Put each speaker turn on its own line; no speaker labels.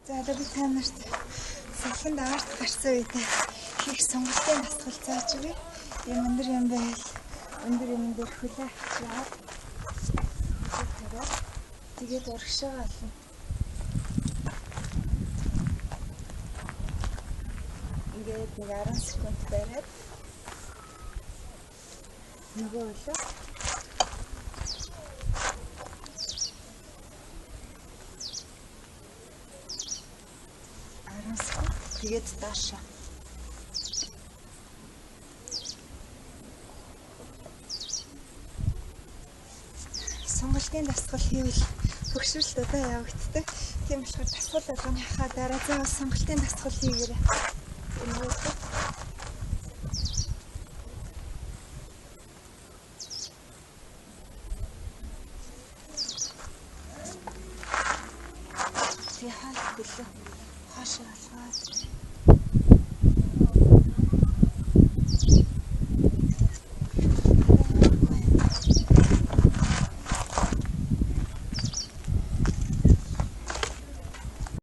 За одоо би та нарт сахинд арт гарсан үедээ хийх сонголтын дасгал зааж өгье. Ийм өндөр юм байл. Өндөр юм дээр хөлөө авчираад тэгээд урагшаа олно. Ингээд нэг 10 секунд бариад нөгөө хөлөө тэгээд даашаа. Сонголтын дасгал хийвэл хөгшрөлт удаа явагддаг. Тийм болохоор дасгал болгоны хаа дараа заавал сонголтын дасгал хийгээрэй. Тэгээ хаалт хөлөө хаашаа алгаад